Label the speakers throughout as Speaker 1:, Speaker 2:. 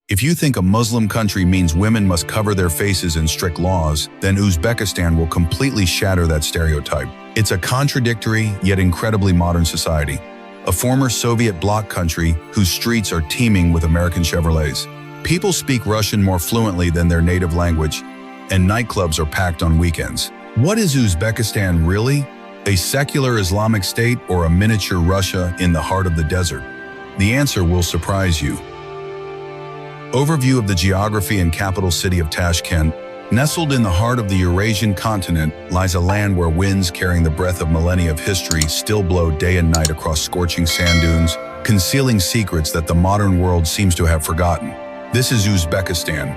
Speaker 1: If you think a Muslim country means women must cover their faces in strict laws, then Uzbekistan will completely shatter that stereotype. It's a contradictory yet incredibly modern society. A former Soviet bloc country whose streets are teeming with American Chevrolets. People speak Russian more fluently than their native language, and nightclubs are packed on weekends. What is Uzbekistan really? A secular Islamic state or a miniature Russia in the heart of the desert? The answer will surprise you. Overview of the geography and capital city of Tashkent. Nestled in the heart of the Eurasian continent lies a land where winds carrying the breath of millennia of history still blow day and night across scorching sand dunes, concealing secrets that the modern world seems to have forgotten. This is Uzbekistan,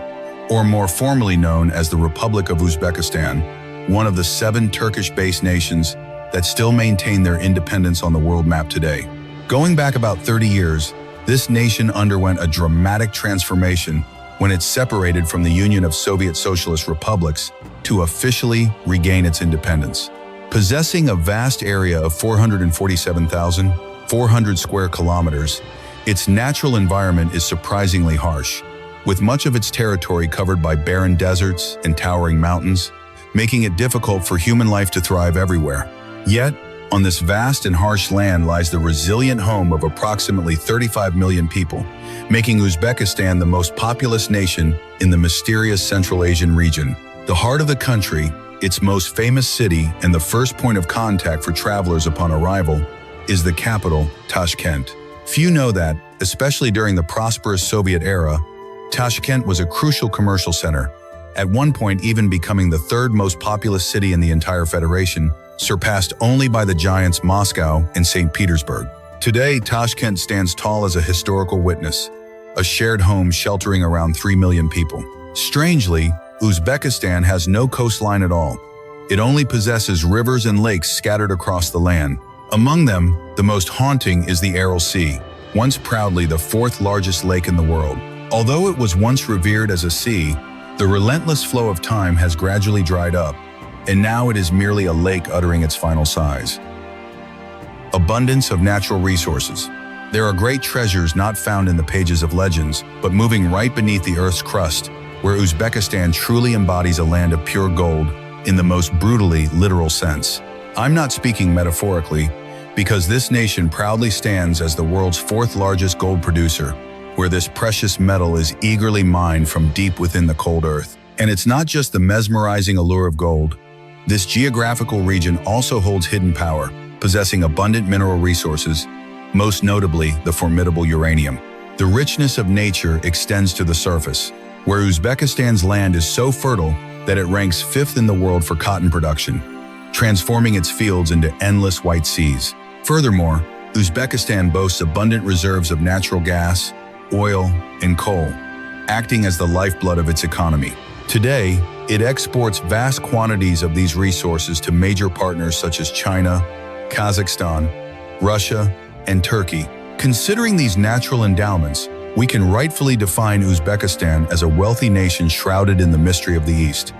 Speaker 1: or more formally known as the Republic of Uzbekistan, one of the 7 Turkish-based nations that still maintain their independence on the world map today. Going back about 30 years, this nation underwent a dramatic transformation when it separated from the Union of Soviet Socialist Republics to officially regain its independence. Possessing a vast area of 447,400 square kilometers, its natural environment is surprisingly harsh, with much of its territory covered by barren deserts and towering mountains, making it difficult for human life to thrive everywhere. Yet, on this vast and harsh land lies the resilient home of approximately 35 million people, making Uzbekistan the most populous nation in the mysterious Central Asian region. The heart of the country, its most famous city and the first point of contact for travelers upon arrival, is the capital, Tashkent. Few know that, especially during the prosperous Soviet era, Tashkent was a crucial commercial center, at one point even becoming the 3rd most populous city in the entire Federation, surpassed only by the giants Moscow and St. Petersburg. Today, Tashkent stands tall as a historical witness, a shared home sheltering around 3 million people. Strangely, Uzbekistan has no coastline at all. It only possesses rivers and lakes scattered across the land. Among them, the most haunting is the Aral Sea, once proudly the 4th largest lake in the world. Although it was once revered as a sea, the relentless flow of time has gradually dried up, and now it is merely a lake uttering its final sighs. Abundance of natural resources. There are great treasures not found in the pages of legends, but moving right beneath the Earth's crust, where Uzbekistan truly embodies a land of pure gold in the most brutally literal sense. I'm not speaking metaphorically, because this nation proudly stands as the world's 4th largest gold producer, where this precious metal is eagerly mined from deep within the cold earth. And it's not just the mesmerizing allure of gold. This geographical region also holds hidden power, possessing abundant mineral resources, most notably the formidable uranium. The richness of nature extends to the surface, where Uzbekistan's land is so fertile that it ranks 5th in the world for cotton production, transforming its fields into endless white seas. Furthermore, Uzbekistan boasts abundant reserves of natural gas, oil, and coal, acting as the lifeblood of its economy. Today, it exports vast quantities of these resources to major partners such as China, Kazakhstan, Russia, and Turkey. Considering these natural endowments, we can rightfully define Uzbekistan as a wealthy nation shrouded in the mystery of the East.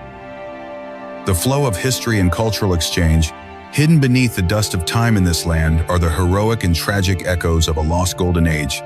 Speaker 1: The flow of history and cultural exchange, hidden beneath the dust of time in this land, are the heroic and tragic echoes of a lost golden age,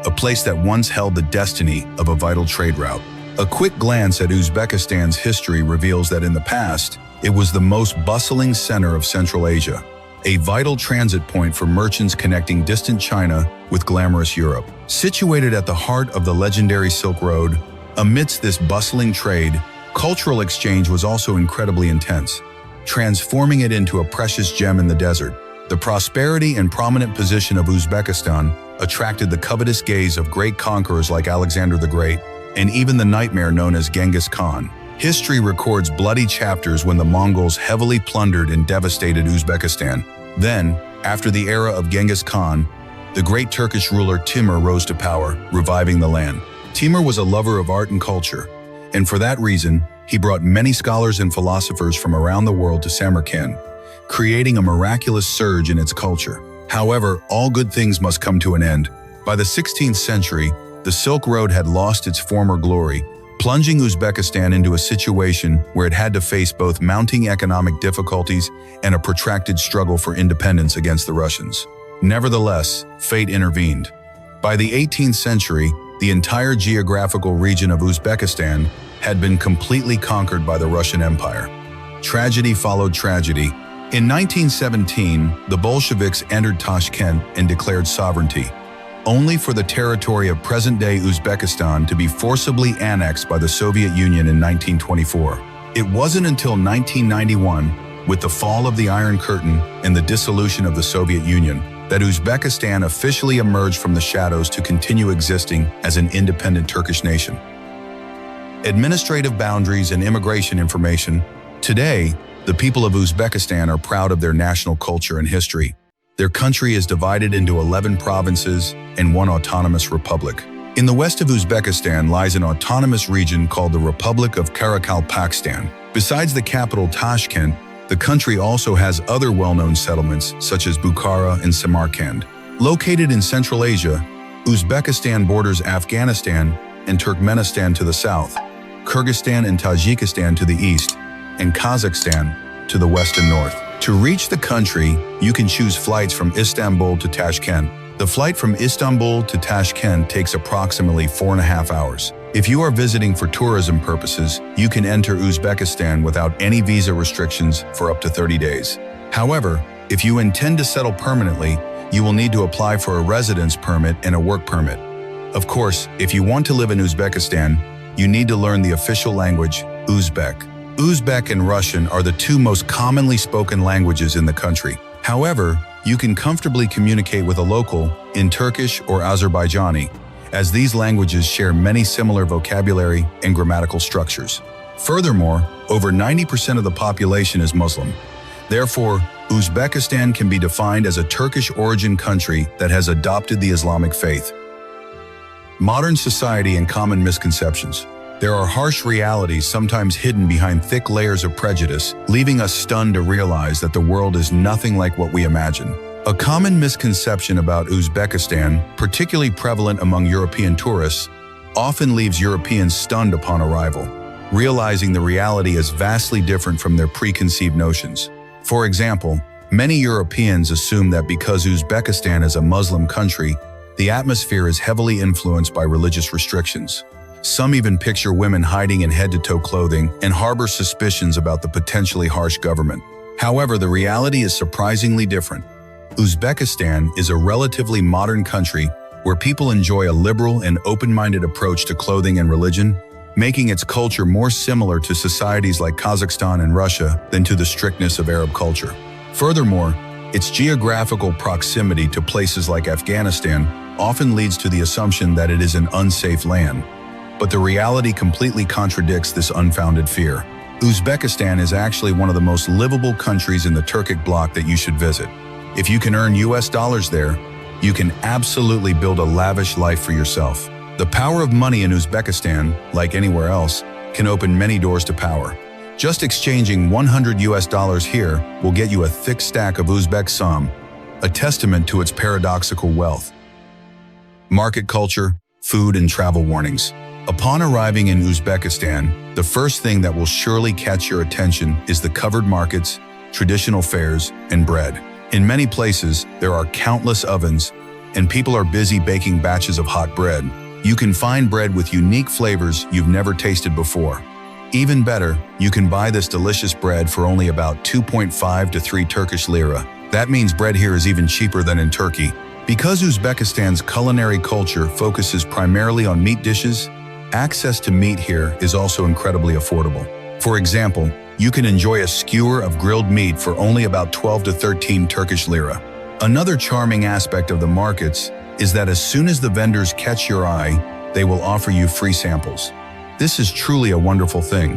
Speaker 1: a place that once held the destiny of a vital trade route. A quick glance at Uzbekistan's history reveals that in the past, it was the most bustling center of Central Asia, a vital transit point for merchants connecting distant China with glamorous Europe. Situated at the heart of the legendary Silk Road, amidst this bustling trade, cultural exchange was also incredibly intense, transforming it into a precious gem in the desert. The prosperity and prominent position of Uzbekistan attracted the covetous gaze of great conquerors like Alexander the Great, and even the nightmare known as Genghis Khan. History records bloody chapters when the Mongols heavily plundered and devastated Uzbekistan. Then, after the era of Genghis Khan, the great Turkish ruler Timur rose to power, reviving the land. Timur was a lover of art and culture, and for that reason, he brought many scholars and philosophers from around the world to Samarkand, creating a miraculous surge in its culture. However, all good things must come to an end. By the 16th century, the Silk Road had lost its former glory, plunging Uzbekistan into a situation where it had to face both mounting economic difficulties and a protracted struggle for independence against the Russians. Nevertheless, fate intervened. By the 18th century, the entire geographical region of Uzbekistan had been completely conquered by the Russian Empire. Tragedy followed tragedy. In 1917, the Bolsheviks entered Tashkent and declared sovereignty, only for the territory of present-day Uzbekistan to be forcibly annexed by the Soviet Union in 1924. It wasn't until 1991, with the fall of the Iron Curtain and the dissolution of the Soviet Union, that Uzbekistan officially emerged from the shadows to continue existing as an independent Turkish nation. Administrative boundaries and immigration information. Today, the people of Uzbekistan are proud of their national culture and history. Their country is divided into 11 provinces and one autonomous republic. In the west of Uzbekistan lies an autonomous region called the Republic of Karakalpakstan. Besides the capital Tashkent, the country also has other well-known settlements such as Bukhara and Samarkand. Located in Central Asia, Uzbekistan borders Afghanistan and Turkmenistan to the south, Kyrgyzstan and Tajikistan to the east, and Kazakhstan to the west and north. To reach the country, you can choose flights from Istanbul to Tashkent. The flight from Istanbul to Tashkent takes approximately 4.5 hours. If you are visiting for tourism purposes, you can enter Uzbekistan without any visa restrictions for up to 30 days. However, if you intend to settle permanently, you will need to apply for a residence permit and a work permit. Of course, if you want to live in Uzbekistan, you need to learn the official language, Uzbek. Uzbek and Russian are the two most commonly spoken languages in the country. However, you can comfortably communicate with a local in Turkish or Azerbaijani, as these languages share many similar vocabulary and grammatical structures. Furthermore, over 90% of the population is Muslim. Therefore, Uzbekistan can be defined as a Turkish-origin country that has adopted the Islamic faith. Modern society and common misconceptions. There are harsh realities sometimes hidden behind thick layers of prejudice, leaving us stunned to realize that the world is nothing like what we imagine. A common misconception about Uzbekistan, particularly prevalent among European tourists, often leaves Europeans stunned upon arrival, realizing the reality is vastly different from their preconceived notions. For example, many Europeans assume that because Uzbekistan is a Muslim country, the atmosphere is heavily influenced by religious restrictions. Some even picture women hiding in head-to-toe clothing and harbor suspicions about the potentially harsh government. However, the reality is surprisingly different. Uzbekistan is a relatively modern country where people enjoy a liberal and open-minded approach to clothing and religion, making its culture more similar to societies like Kazakhstan and Russia than to the strictness of Arab culture. Furthermore, its geographical proximity to places like Afghanistan often leads to the assumption that it is an unsafe land. But the reality completely contradicts this unfounded fear. Uzbekistan is actually one of the most livable countries in the Turkic bloc that you should visit. If you can earn US dollars there, you can absolutely build a lavish life for yourself. The power of money in Uzbekistan, like anywhere else, can open many doors to power. Just exchanging 100 US dollars here will get you a thick stack of Uzbek som, a testament to its paradoxical wealth. Market culture, food, and travel warnings. Upon arriving in Uzbekistan, the first thing that will surely catch your attention is the covered markets, traditional fairs, and bread. In many places, there are countless ovens, and people are busy baking batches of hot bread. You can find bread with unique flavors you've never tasted before. Even better, you can buy this delicious bread for only about 2.5 to 3 Turkish lira. That means bread here is even cheaper than in Turkey. Because Uzbekistan's culinary culture focuses primarily on meat dishes, access to meat here is also incredibly affordable. For example, you can enjoy a skewer of grilled meat for only about 12 to 13 Turkish lira. Another charming aspect of the markets is that as soon as the vendors catch your eye, they will offer you free samples. This is truly a wonderful thing.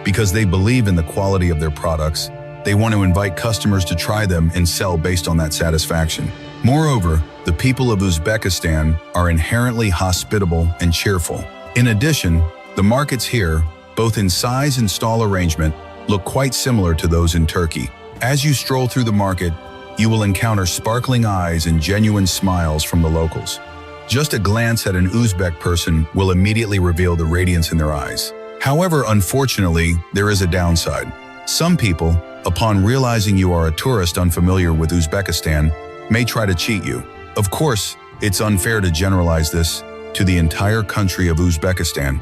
Speaker 1: Because they believe in the quality of their products, they want to invite customers to try them and sell based on that satisfaction. Moreover, the people of Uzbekistan are inherently hospitable and cheerful. In addition, the markets here, both in size and stall arrangement, look quite similar to those in Turkey. As you stroll through the market, you will encounter sparkling eyes and genuine smiles from the locals. Just a glance at an Uzbek person will immediately reveal the radiance in their eyes. However, unfortunately, there is a downside. Some people, upon realizing you are a tourist unfamiliar with Uzbekistan, may try to cheat you. Of course, it's unfair to generalize this, to the entire country of Uzbekistan,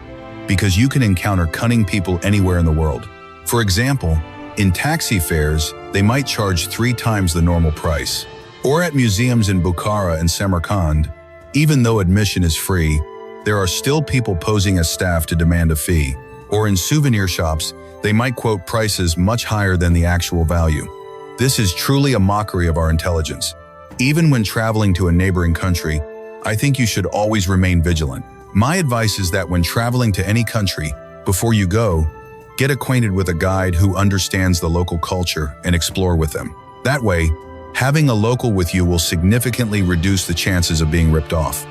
Speaker 1: because you can encounter cunning people anywhere in the world. For example, in taxi fares, they might charge 3 times the normal price. Or at museums in Bukhara and Samarkand, even though admission is free, there are still people posing as staff to demand a fee. Or in souvenir shops, they might quote prices much higher than the actual value. This is truly a mockery of our intelligence. Even when traveling to a neighboring country, I think you should always remain vigilant. My advice is that when traveling to any country, before you go, get acquainted with a guide who understands the local culture and explore with them. That way, having a local with you will significantly reduce the chances of being ripped off.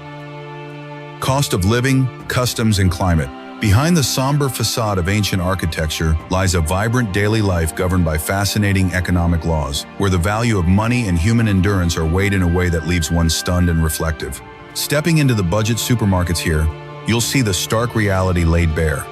Speaker 1: Cost of living, customs, and climate. Behind the somber facade of ancient architecture lies a vibrant daily life governed by fascinating economic laws, where the value of money and human endurance are weighed in a way that leaves one stunned and reflective. Stepping into the budget supermarkets here, you'll see the stark reality laid bare.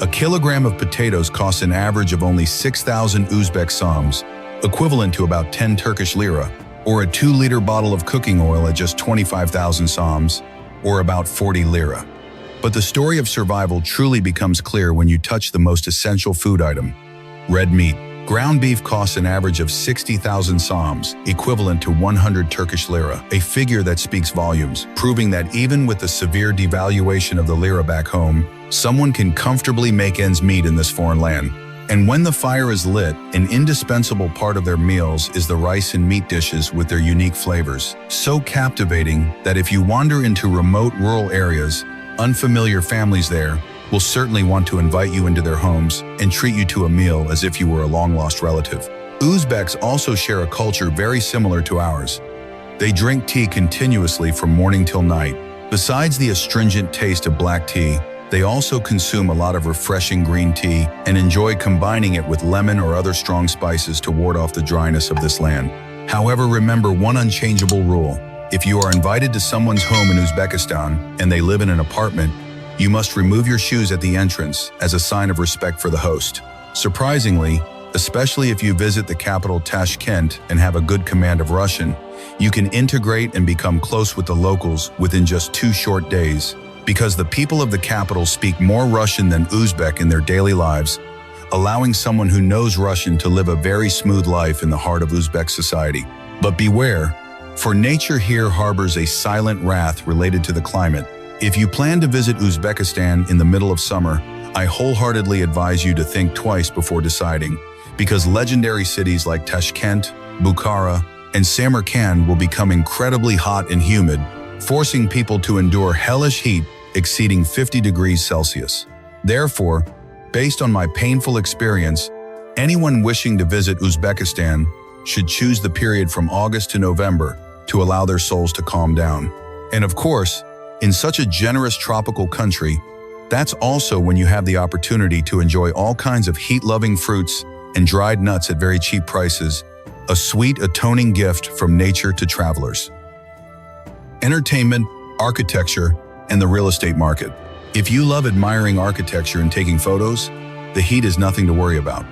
Speaker 1: A kilogram of potatoes costs an average of only 6,000 Uzbek soms, equivalent to about 10 Turkish lira, or a 2-liter bottle of cooking oil at just 25,000 soms, or about 40 lira. But the story of survival truly becomes clear when you touch the most essential food item: red meat. Ground beef costs an average of 60,000 soms, equivalent to 100 Turkish lira, a figure that speaks volumes, proving that even with the severe devaluation of the lira back home, someone can comfortably make ends meet in this foreign land. And when the fire is lit, an indispensable part of their meals is the rice and meat dishes with their unique flavors, so captivating that if you wander into remote rural areas, unfamiliar families there will certainly want to invite you into their homes and treat you to a meal as if you were a long-lost relative. Uzbeks also share a culture very similar to ours. They drink tea continuously from morning till night. Besides the astringent taste of black tea, they also consume a lot of refreshing green tea and enjoy combining it with lemon or other strong spices to ward off the dryness of this land. However, remember one unchangeable rule. If you are invited to someone's home in Uzbekistan and they live in an apartment, you must remove your shoes at the entrance as a sign of respect for the host. Surprisingly, especially if you visit the capital Tashkent and have a good command of Russian, you can integrate and become close with the locals within just 2 short days, because the people of the capital speak more Russian than Uzbek in their daily lives, allowing someone who knows Russian to live a very smooth life in the heart of Uzbek society. But beware, for nature here harbors a silent wrath related to the climate. If you plan to visit Uzbekistan in the middle of summer, I wholeheartedly advise you to think twice before deciding, because legendary cities like Tashkent, Bukhara, and Samarkand will become incredibly hot and humid, forcing people to endure hellish heat exceeding 50 degrees Celsius. Therefore, based on my painful experience, anyone wishing to visit Uzbekistan should choose the period from August to November to allow their souls to calm down. And of course, in such a generous tropical country, that's also when you have the opportunity to enjoy all kinds of heat-loving fruits and dried nuts at very cheap prices, a sweet atoning gift from nature to travelers. Entertainment, architecture, and the real estate market. If you love admiring architecture and taking photos, the heat is nothing to worry about.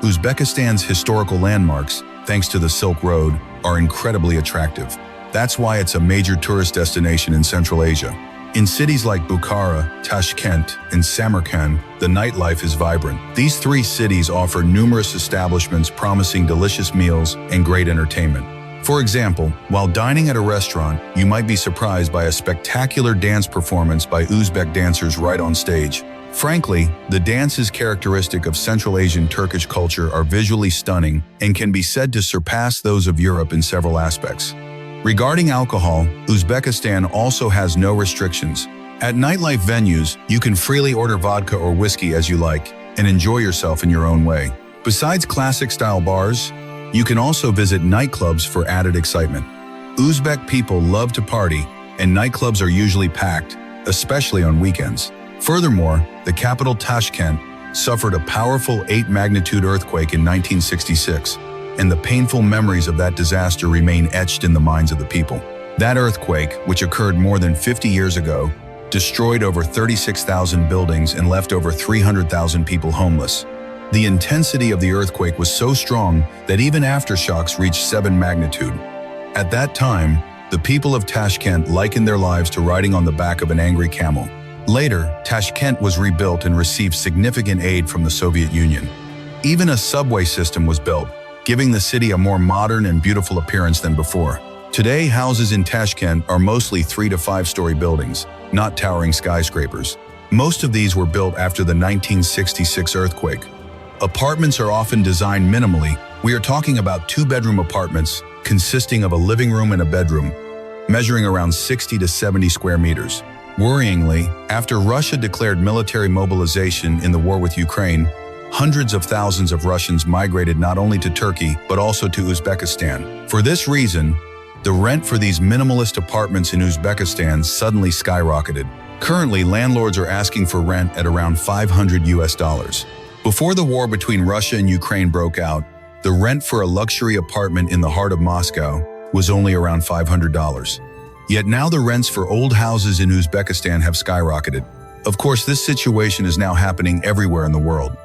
Speaker 1: Uzbekistan's historical landmarks, thanks to the Silk Road, are incredibly attractive. That's why it's a major tourist destination in Central Asia. In cities like Bukhara, Tashkent, and Samarkand, the nightlife is vibrant. These 3 cities offer numerous establishments promising delicious meals and great entertainment. For example, while dining at a restaurant, you might be surprised by a spectacular dance performance by Uzbek dancers right on stage. Frankly, the dances characteristic of Central Asian Turkish culture are visually stunning and can be said to surpass those of Europe in several aspects. Regarding alcohol, Uzbekistan also has no restrictions. At nightlife venues, you can freely order vodka or whiskey as you like and enjoy yourself in your own way. Besides classic-style bars, you can also visit nightclubs for added excitement. Uzbek people love to party, and nightclubs are usually packed, especially on weekends. Furthermore, the capital Tashkent suffered a powerful 8-magnitude earthquake in 1966, and the painful memories of that disaster remain etched in the minds of the people. That earthquake, which occurred more than 50 years ago, destroyed over 36,000 buildings and left over 300,000 people homeless. The intensity of the earthquake was so strong that even aftershocks reached 7 magnitude. At that time, The people of Tashkent likened their lives to riding on the back of an angry camel. Later, Tashkent was rebuilt and received significant aid from the Soviet Union. Even a subway system was built, giving the city a more modern and beautiful appearance than before. Today, houses in Tashkent are mostly 3- to 5-story buildings, not towering skyscrapers. Most of these were built after the 1966 earthquake. Apartments are often designed minimally. We are talking about 2-bedroom apartments consisting of a living room and a bedroom, measuring around 60 to 70 square meters. Worryingly, after Russia declared military mobilization in the war with Ukraine, hundreds of thousands of Russians migrated not only to Turkey, but also to Uzbekistan. For this reason, the rent for these minimalist apartments in Uzbekistan suddenly skyrocketed. Currently, landlords are asking for rent at around $500. Before the war between Russia and Ukraine broke out, the rent for a luxury apartment in the heart of Moscow was only around $500. Yet now the rents for old houses in Uzbekistan have skyrocketed. Of course, this situation is now happening everywhere in the world.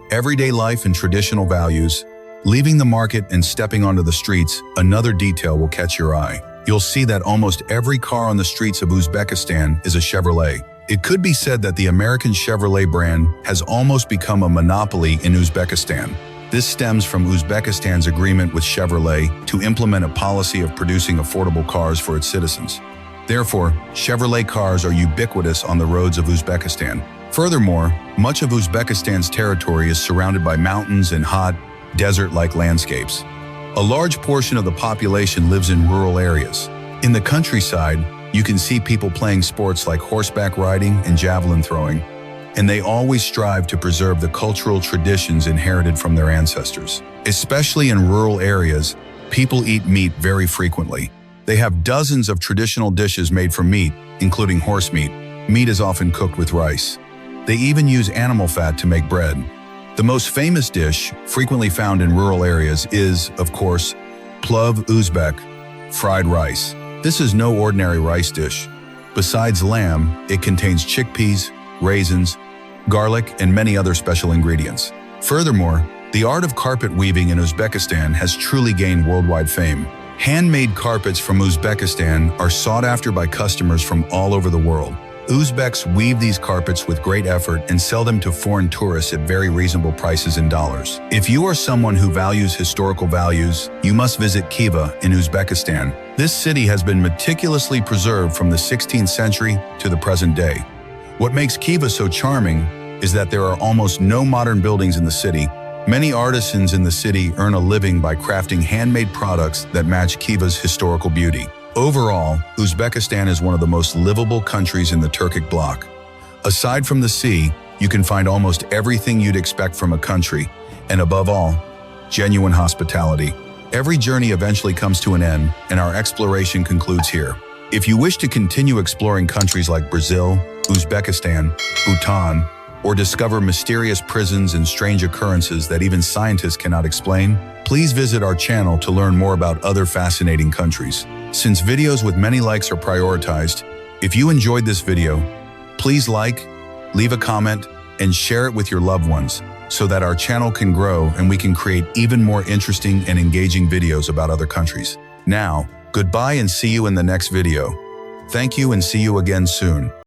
Speaker 1: Everyday life and traditional values, leaving the market and stepping onto the streets, another detail will catch your eye. You'll see that almost every car on the streets of Uzbekistan is a Chevrolet. It could be said that the American Chevrolet brand has almost become a monopoly in Uzbekistan. This stems from Uzbekistan's agreement with Chevrolet to implement a policy of producing affordable cars for its citizens. Therefore, Chevrolet cars are ubiquitous on the roads of Uzbekistan. Furthermore, much of Uzbekistan's territory is surrounded by mountains and hot, desert-like landscapes. A large portion of the population lives in rural areas. In the countryside, you can see people playing sports like horseback riding and javelin throwing, and they always strive to preserve the cultural traditions inherited from their ancestors. Especially in rural areas, people eat meat very frequently. They have dozens of traditional dishes made from meat, including horse meat. Meat is often cooked with rice. They even use animal fat to make bread. The most famous dish, frequently found in rural areas, is, of course, plov Uzbek, fried rice. This is no ordinary rice dish. Besides lamb, it contains chickpeas, raisins, garlic, and many other special ingredients. Furthermore, the art of carpet weaving in Uzbekistan has truly gained worldwide fame. Handmade carpets from Uzbekistan are sought after by customers from all over the world. Uzbeks weave these carpets with great effort and sell them to foreign tourists at very reasonable prices in dollars. If you are someone who values historical values, you must visit Khiva in Uzbekistan. This city has been meticulously preserved from the 16th century to the present day. What makes Khiva so charming is that there are almost no modern buildings in the city. Many artisans in the city earn a living by crafting handmade products that match Khiva's historical beauty. Overall, Uzbekistan is one of the most livable countries in the Turkic bloc. Aside from the sea, you can find almost everything you'd expect from a country, and above all, genuine hospitality. Every journey eventually comes to an end, and our exploration concludes here. If you wish to continue exploring countries like Brazil, Uzbekistan, Bhutan, or discover mysterious prisons and strange occurrences that even scientists cannot explain, please visit our channel to learn more about other fascinating countries. Since videos with many likes are prioritized, if you enjoyed this video, please like, leave a comment, and share it with your loved ones so that our channel can grow and we can create even more interesting and engaging videos about other countries. Now, goodbye and see you in the next video. Thank you and see you again soon.